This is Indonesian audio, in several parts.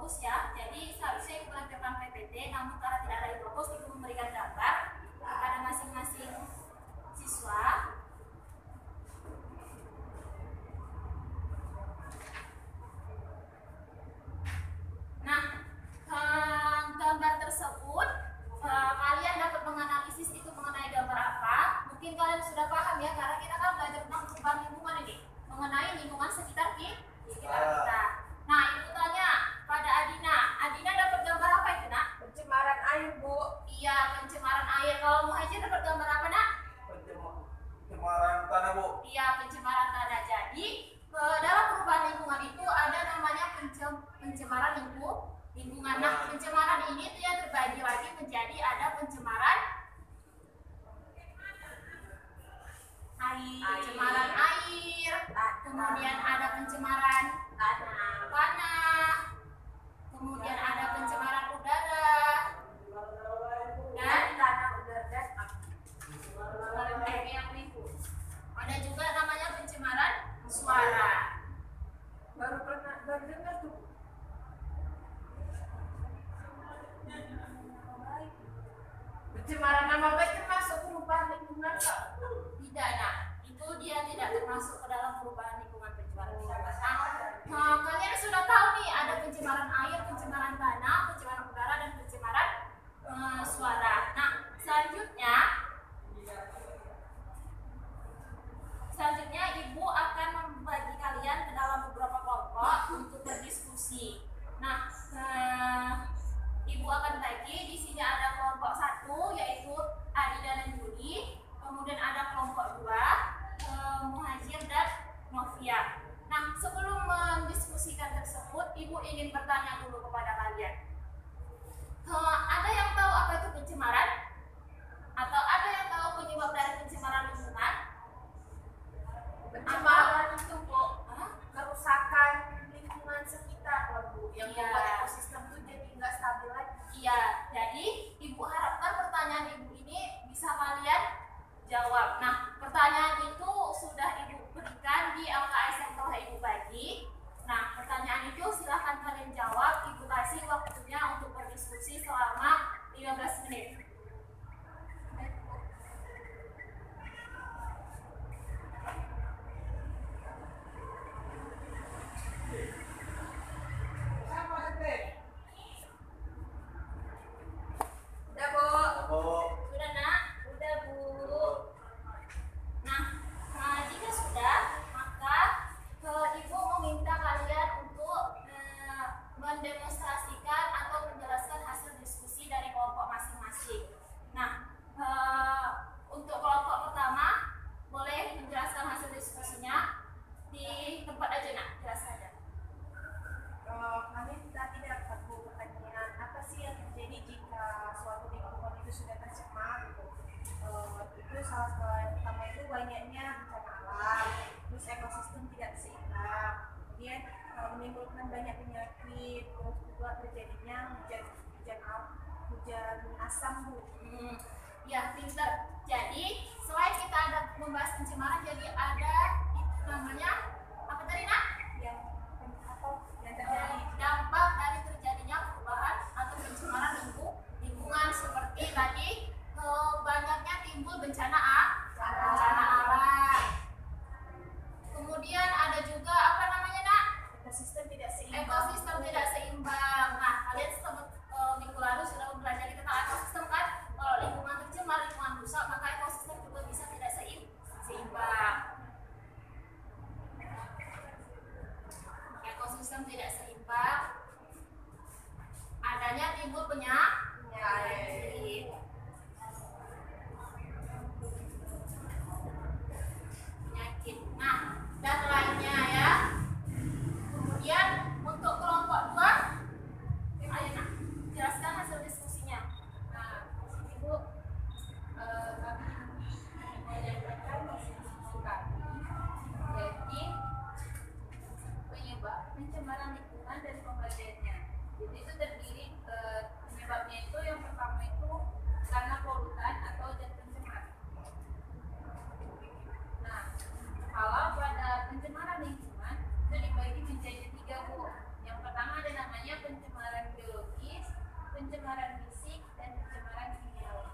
fokus ya. Jadi seharusnya Ibu menampilkan PPT, namun karena tidak ada Ibu fokus, Ibu memberikan gambar kepada masing-masing siswa. Nah, gambar tersebut kalian dapat menganalisis itu mengenai gambar apa. Mungkin kalian sudah paham ya, karena kita kan belajar tentang perubahan lingkungan ini, mengenai lingkungan sekitar kita. Nah, Ibu tanya pada Adina. Adina dapat gambar apa itu, Nak? Pencemaran air, Bu. Iya, pencemaran air. Kalau Muhajir dapat gambar apa, Nak? Pencemaran tanah, Bu. Iya, pencemaran tanah. Jadi dalam perubahan lingkungan itu ada namanya pencemaran lingkungan. Nah, pencemaran ini dia terbagi lagi menjadi ada pencemaran pencemaran air, kemudian ada pencemaran tanah, kemudian ada pencemaran udara, dan ada juga namanya pencemaran suara. Baru dengar tuh. Pencemaran nama baik termasuk perubahan lingkungan, Kak? Tidak, Nak. Itu dia tidak termasuk ke dalam perubahan lingkungan, pencemaran lingkungan. Nah, kalian sudah tahu nih ada pencemaran air, pencemaran tanah, pencemaran udara, dan pencemaran suara. Nah, selanjutnya Ibu akan membagi kalian ke dalam beberapa kelompok untuk berdiskusi. Nah, Ibu akan bagi di sini ada kelompok 1 yaitu Adida dan Juli, kemudian ada kelompok 2 Muhajir dan Novia. Nah, sebelum mendiskusikan tersebut, Ibu ingin bertanya dulu kepada kalian. Ada yang tahu apa itu pencemaran? Atau ada yang tahu penyebab dari pencemaran lingkungan? Pencemaran itu, Bu, kerusakan lingkungan sekitar, Bu, yang membuat ekosistem itu jadi nggak stabil lagi. Iya, jadi Ibu harapkan pertanyaan Ibu ini bisa kalian jawab. Nah, pertanyaan itu sudah Ibu berikan di LKS yang telah Ibu bagi. Nah, pertanyaan itu silahkan kalian jawab. Ibu kasih waktunya untuk berdiskusi selama 15 menit. Sudah, Nak? Udah, Bu. Nah, jika sudah, maka Ibu meminta kalian untuk mendemonstrasikan atau menjelaskan hasil diskusi dari kelompok masing-masing. Nah, untuk kelompok pertama, boleh menjelaskan hasil diskusinya di tempat aja, Nak. Jelas saja. Kami tadi dapat pertanyaan apa sih yang terjadi jika suatu lingkungan itu sudah tercemar gitu. Itu salah satu yang pertama itu banyaknya bencana alam, terus ekosistem tidak seimbang, kemudian menimbulkan banyak penyakit, terus juga terjadinya hujan asam, Bu. Ya, pinter. Jadi selain kita ada membahas pencemaran, jadi ada namanya apa tadi, Nak? Yang terjadi Dampak dari terjadinya perubahan atau pencemaran lingkungan seperti tadi banyaknya timbul bencana alam. Kemudian ada juga apa namanya, Nak? ekosistem tidak seimbang. Ekosistem tidak seimbang. Nah, kalian minggu lalu sudah mempelajari tentang ekosistem kan? Kalau lingkungan tercemar, lingkungan rusak, maka ekosistem juga bisa tidak seimbang. Ekosistem tidak seimbang, adanya timbul penyakit. Nah, dan lainnya ya. Kemudian untuk kelompok 2, ayo, Nak, jelaskan hasil diskusinya. Nah, Ibu, kami menyampaikan hasil diskusi kami, yaitu penyebab pencemaran lingkungan dan pembagiannya. Jadi itu terdiri penyebabnya itu yang pertama itu karena polutan atau zat pencemar. Nah, kalau pada pencemaran lingkungan itu dibagi menjadi 3, Bu. Yang pertama ada namanya pencemaran pencemaran fisik dan pencemaran kimiawi.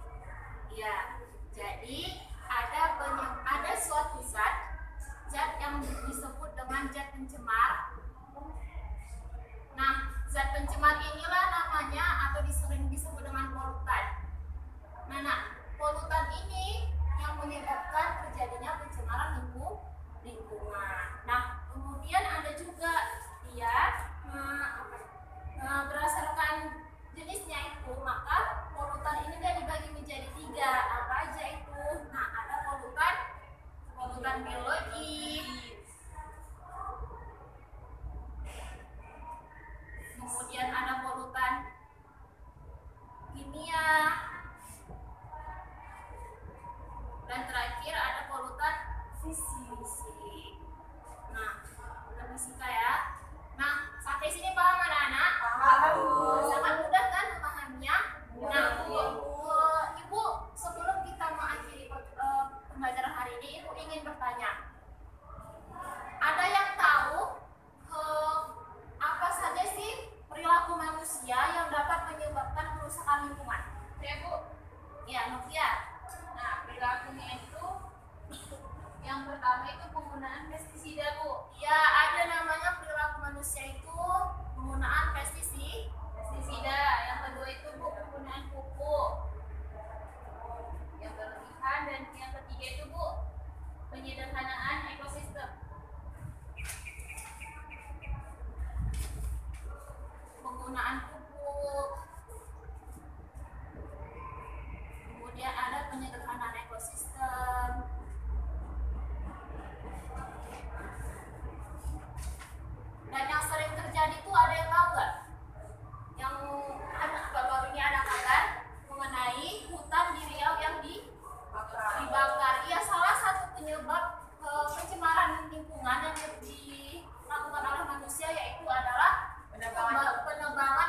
Ya, jadi ada suatu zat yang disebut dengan zat pencemar. Nah, zat pencemar inilah namanya atau sering disebut dengan polutan. Nah, polutan ini yang menyebabkan terjadinya pencemaran lingkungan. Nah, kemudian ada juga berdasarkan jenisnya itu, maka polutan ini dia dibagi menjadi 3. Apa aja itu? Nah, ada polutan biologi, kemudian ada polutan kimia, dan terakhir ada polutan fisik. Nah, polutan fisika ya. Nah, sampai sini paham anak-anak? Paham, Bu. Sangat mudah kan memahaminya? Nah, Ibu, sebelum kita mengakhiri pembelajaran hari ini, Ibu ingin bertanya. Ada yang tahu apa saja sih perilaku manusia yang dapat menyebabkan kerusakan lingkungan? Ya, Bu. Ya, Novia. Nah, perilakunya itu yang pertama itu penggunaan pestisida, Bu. Ya, ada namanya perilaku manusia itu penggunaan Pestisida. Yang kedua itu, Bu, penggunaan pupuk yang berlebihan, dan yang ketiga itu, Bu, penyederhanaan ekosistem. penggunaan pupuk. Kemudian ada penyederhanaan ekosistem. Dan yang sering terjadi itu ada yang tahu nggak? Yang baru ini ada kabar mengenai hutan di Riau yang dibakar. Iya, salah satu penyebab pencemaran lingkungan yang dilakukan oleh manusia yaitu adalah penebangan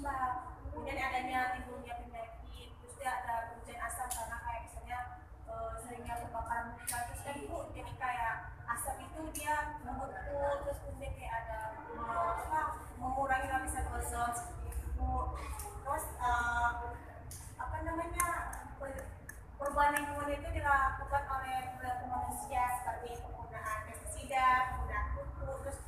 rusak, kemudian adanya timbulnya penyakit, terus dia ada hujan asam karena kayak misalnya seringnya kebakaran hutan, terus kan Bu jadi kayak asap itu dia membetul, terus kemudian kayak ada mengurangi lapisan ozon seperti itu. Terus apa namanya, perubahan lingkungan itu dilakukan oleh perilaku manusia seperti penggunaan pestisida, penggunaan pupuk, terus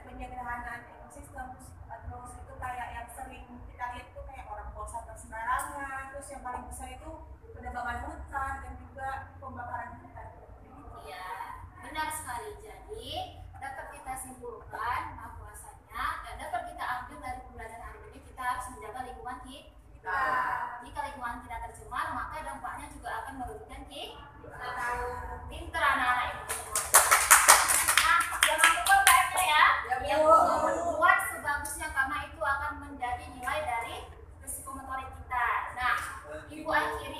penyederhanaan ekosistem, terus itu kayak yang sering kita lihat tuh kayak orang buang sampah sembarangan, terus yang paling besar itu penebangan hutan dan juga pembakaran hutan. Iya, benar sekali. Jadi dapat kita simpulkan bahwasanya dapat kita ambil dari pembelajaran hari ini, kita harus menjaga lingkungan kita. Jika lingkungan tidak tercemar, maka dampaknya juga akan merugikan kita. Pinter anak-anak ini semua. Nah, jangan lupa PR-nya ya. Yang membuat sebagusnya karena itu akan menjadi nilai dari psikomotorik kita. Nah, Ibu akhiri